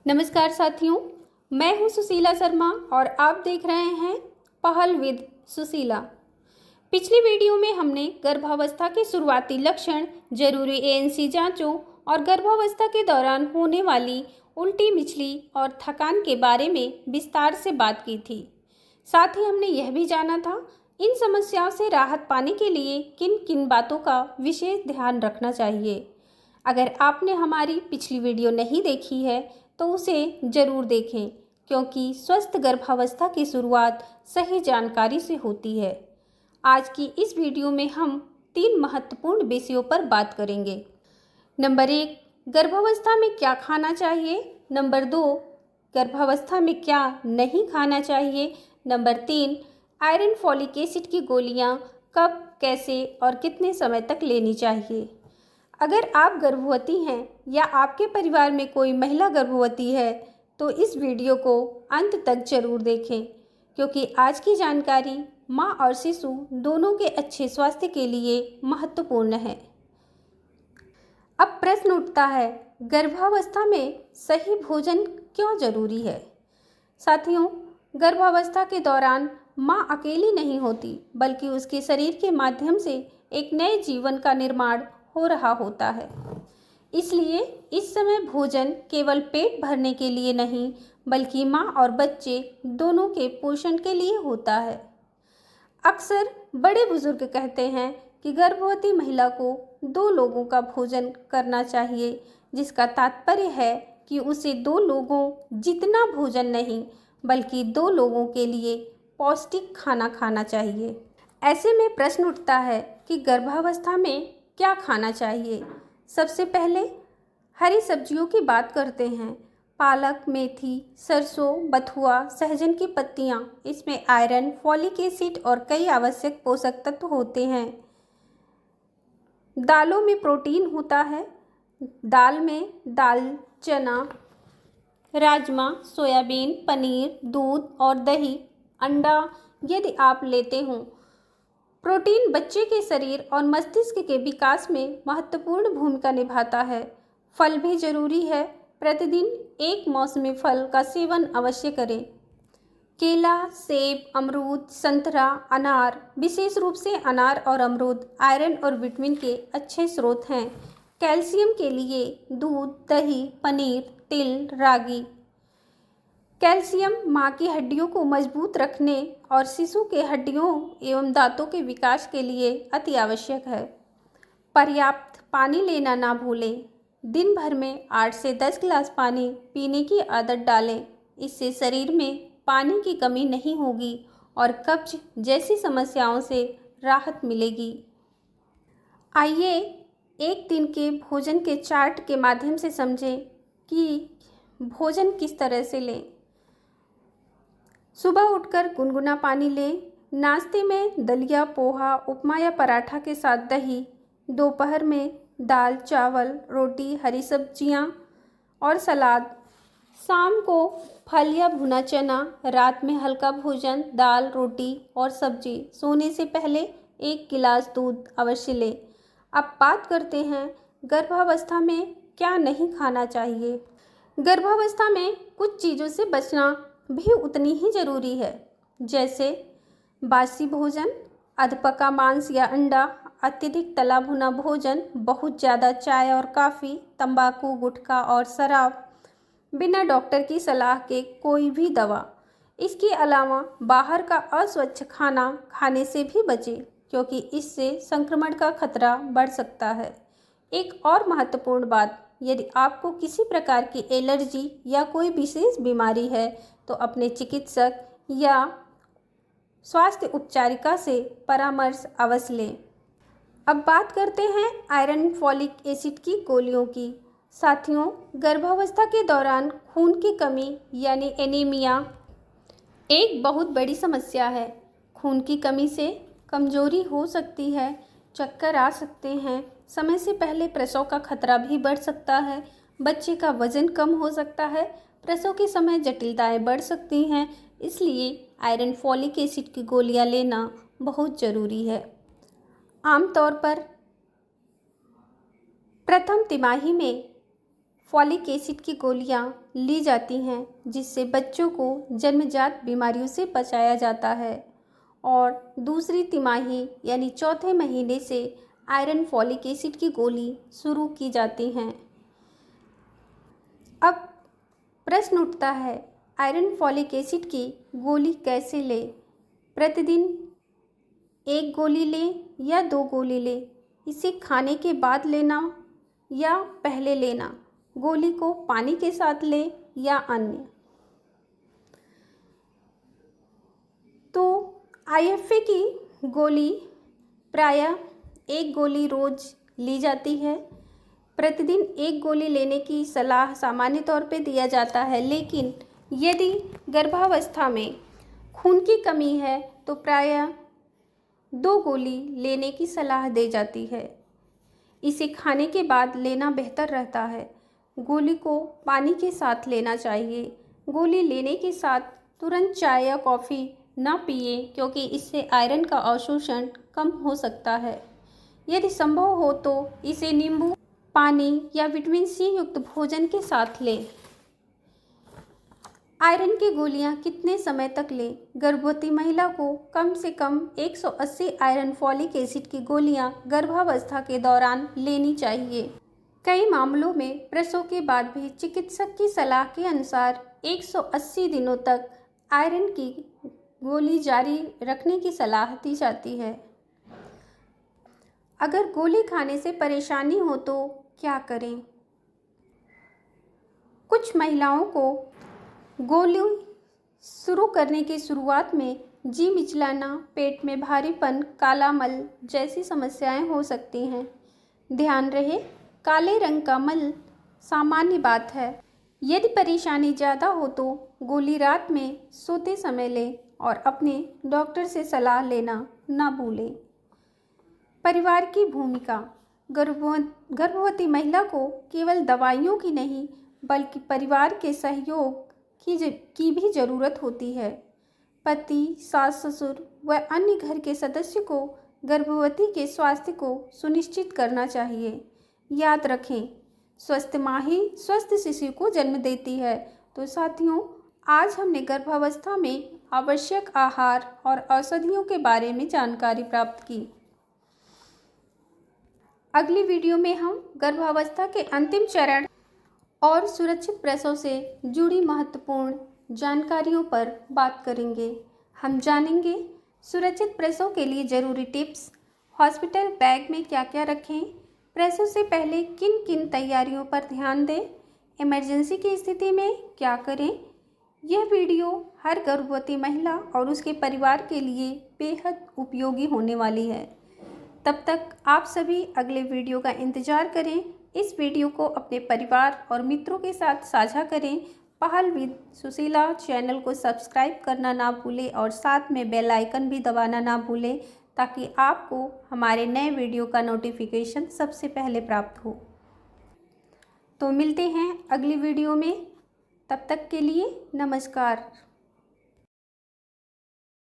नमस्कार साथियों, मैं हूं सुशीला शर्मा और आप देख रहे हैं पहल विद सुशीला। पिछली वीडियो में हमने गर्भावस्था के शुरुआती लक्षण, जरूरी एएनसी जांचों और गर्भावस्था के दौरान होने वाली उल्टी, मिचली और थकान के बारे में विस्तार से बात की थी। साथ ही हमने यह भी जाना था इन समस्याओं से राहत पाने के लिए किन किन बातों का विशेष ध्यान रखना चाहिए। अगर आपने हमारी पिछली वीडियो नहीं देखी है तो उसे ज़रूर देखें, क्योंकि स्वस्थ गर्भावस्था की शुरुआत सही जानकारी से होती है। आज की इस वीडियो में हम 3 महत्वपूर्ण विषयों पर बात करेंगे। नंबर 1, गर्भावस्था में क्या खाना चाहिए। नंबर 2, गर्भावस्था में क्या नहीं खाना चाहिए। नंबर 3, आयरन फॉलिक एसिड की गोलियां कब, कैसे और कितने समय तक लेनी चाहिए। अगर आप गर्भवती हैं या आपके परिवार में कोई महिला गर्भवती है तो इस वीडियो को अंत तक जरूर देखें, क्योंकि आज की जानकारी माँ और शिशु दोनों के अच्छे स्वास्थ्य के लिए महत्वपूर्ण है। अब प्रश्न उठता है, गर्भावस्था में सही भोजन क्यों जरूरी है। साथियों, गर्भावस्था के दौरान माँ अकेली नहीं होती, बल्कि उसके शरीर के माध्यम से एक नए जीवन का निर्माण हो रहा होता है। इसलिए इस समय भोजन केवल पेट भरने के लिए नहीं, बल्कि माँ और बच्चे दोनों के पोषण के लिए होता है। अक्सर बड़े बुजुर्ग कहते हैं कि गर्भवती महिला को 2 लोगों का भोजन करना चाहिए, जिसका तात्पर्य है कि उसे 2 लोगों जितना भोजन नहीं, बल्कि 2 लोगों के लिए पौष्टिक खाना खाना चाहिए। ऐसे में प्रश्न उठता है कि गर्भावस्था में क्या खाना चाहिए। सबसे पहले हरी सब्जियों की बात करते हैं। पालक, मेथी, सरसों, बथुआ, सहजन की पत्तियां, इसमें आयरन, फॉलिक एसिड और कई आवश्यक पोषक तत्व होते हैं। दालों में प्रोटीन होता है। दाल में दाल, चना, राजमा, सोयाबीन, पनीर, दूध और दही, अंडा यदि आप लेते हों। प्रोटीन बच्चे के शरीर और मस्तिष्क के विकास में महत्वपूर्ण भूमिका निभाता है। फल भी जरूरी है। प्रतिदिन एक मौसमी फल का सेवन अवश्य करें। केला, सेब, अमरूद, संतरा, अनार, विशेष रूप से अनार और अमरूद आयरन और विटामिन के अच्छे स्रोत हैं। कैल्शियम के लिए दूध, दही, पनीर, तिल, रागी। कैल्शियम माँ की हड्डियों को मजबूत रखने और शिशु के हड्डियों एवं दांतों के विकास के लिए अति आवश्यक है। पर्याप्त पानी लेना ना भूलें। दिन भर में 8 से 10 गिलास पानी पीने की आदत डालें। इससे शरीर में पानी की कमी नहीं होगी और कब्ज जैसी समस्याओं से राहत मिलेगी। आइए एक दिन के भोजन के चार्ट के माध्यम से समझें कि भोजन किस तरह से लें। सुबह उठकर गुनगुना पानी लें। नाश्ते में दलिया, पोहा, उपमा या पराठा के साथ दही। दोपहर में दाल, चावल, रोटी, हरी सब्जियां और सलाद। शाम को फल या भुना चना। रात में हल्का भोजन, दाल, रोटी और सब्जी। सोने से पहले 1 गिलास दूध अवश्य लें। अब बात करते हैं गर्भावस्था में क्या नहीं खाना चाहिए। गर्भावस्था में कुछ चीज़ों से बचना भी उतनी ही ज़रूरी है, जैसे बासी भोजन, अधपका मांस या अंडा, अत्यधिक तला भुना भोजन, बहुत ज़्यादा चाय और काफ़ी, तंबाकू, गुटखा और शराब, बिना डॉक्टर की सलाह के कोई भी दवा। इसके अलावा बाहर का अस्वच्छ खाना खाने से भी बचें, क्योंकि इससे संक्रमण का खतरा बढ़ सकता है। एक और महत्वपूर्ण बात, यदि आपको किसी प्रकार की एलर्जी या कोई विशेष बीमारी है तो अपने चिकित्सक या स्वास्थ्य उपचारिका से परामर्श अवश्य लें। अब बात करते हैं आयरन फॉलिक एसिड की गोलियों की। साथियों, गर्भावस्था के दौरान खून की कमी यानी एनीमिया एक बहुत बड़ी समस्या है। खून की कमी से कमजोरी हो सकती है, चक्कर आ सकते हैं, समय से पहले प्रसव का खतरा भी बढ़ सकता है, बच्चे का वजन कम हो सकता है, प्रसव के समय जटिलताएं बढ़ सकती हैं। इसलिए आयरन फॉलिक एसिड की गोलियां लेना बहुत ज़रूरी है। आमतौर पर प्रथम तिमाही में फॉलिक एसिड की गोलियां ली जाती हैं, जिससे बच्चों को जन्मजात बीमारियों से बचाया जाता है और दूसरी तिमाही यानी चौथे महीने से आयरन फॉलिक एसिड की गोली शुरू की जाती हैं। अब प्रश्न उठता है, आयरन फॉलिक एसिड की गोली कैसे लें? प्रतिदिन 1 गोली लें या 2 गोली लें? इसे खाने के बाद लेना या पहले लेना? गोली को पानी के साथ लें या अन्य? तो IFA की गोली प्रायः 1 गोली रोज़ ली जाती है। प्रतिदिन 1 गोली लेने की सलाह सामान्य तौर पे दिया जाता है, लेकिन यदि गर्भावस्था में खून की कमी है तो प्रायः 2 गोली लेने की सलाह दी जाती है। इसे खाने के बाद लेना बेहतर रहता है। गोली को पानी के साथ लेना चाहिए। गोली लेने के साथ तुरंत चाय या कॉफ़ी न पिए, क्योंकि इससे आयरन का अवशोषण कम हो सकता है। यदि संभव हो तो इसे नींबू पानी या विटामिन C युक्त भोजन के साथ लें। आयरन की गोलियां कितने समय तक लें? गर्भवती महिला को कम से कम 180 आयरन फॉलिक एसिड की गोलियां गर्भावस्था के दौरान लेनी चाहिए। कई मामलों में प्रसव के बाद भी चिकित्सक की सलाह के अनुसार 180 दिनों तक आयरन की गोली जारी रखने की सलाह दी जाती है। अगर गोली खाने से परेशानी हो तो क्या करें? कुछ महिलाओं को गोली शुरू करने की शुरुआत में जी मिचलाना, पेट में भारीपन, काला मल जैसी समस्याएं हो सकती हैं। ध्यान रहे, काले रंग का मल सामान्य बात है। यदि परेशानी ज़्यादा हो तो गोली रात में सोते समय लें और अपने डॉक्टर से सलाह लेना ना भूलें। परिवार की भूमिका। गर्भवती महिला को केवल दवाइयों की नहीं बल्कि परिवार के सहयोग की भी ज़रूरत होती है। पति, सास ससुर व अन्य घर के सदस्य को गर्भवती के स्वास्थ्य को सुनिश्चित करना चाहिए। याद रखें, स्वस्थ माँ ही स्वस्थ शिशु को जन्म देती है। तो साथियों, आज हमने गर्भावस्था में आवश्यक आहार और औषधियों के बारे में जानकारी प्राप्त की। अगली वीडियो में हम गर्भावस्था के अंतिम चरण और सुरक्षित प्रसव से जुड़ी महत्वपूर्ण जानकारियों पर बात करेंगे। हम जानेंगे सुरक्षित प्रसव के लिए ज़रूरी टिप्स, हॉस्पिटल बैग में क्या क्या रखें, प्रसव से पहले किन किन तैयारियों पर ध्यान दें, इमरजेंसी की स्थिति में क्या करें। यह वीडियो हर गर्भवती महिला और उसके परिवार के लिए बेहद उपयोगी होने वाली है। तब तक आप सभी अगले वीडियो का इंतज़ार करें। इस वीडियो को अपने परिवार और मित्रों के साथ साझा करें। पहल विद सुशीला चैनल को सब्सक्राइब करना ना भूलें और साथ में बेल आइकन भी दबाना ना भूलें, ताकि आपको हमारे नए वीडियो का नोटिफिकेशन सबसे पहले प्राप्त हो। तो मिलते हैं अगली वीडियो में। तब तक के लिए नमस्कार।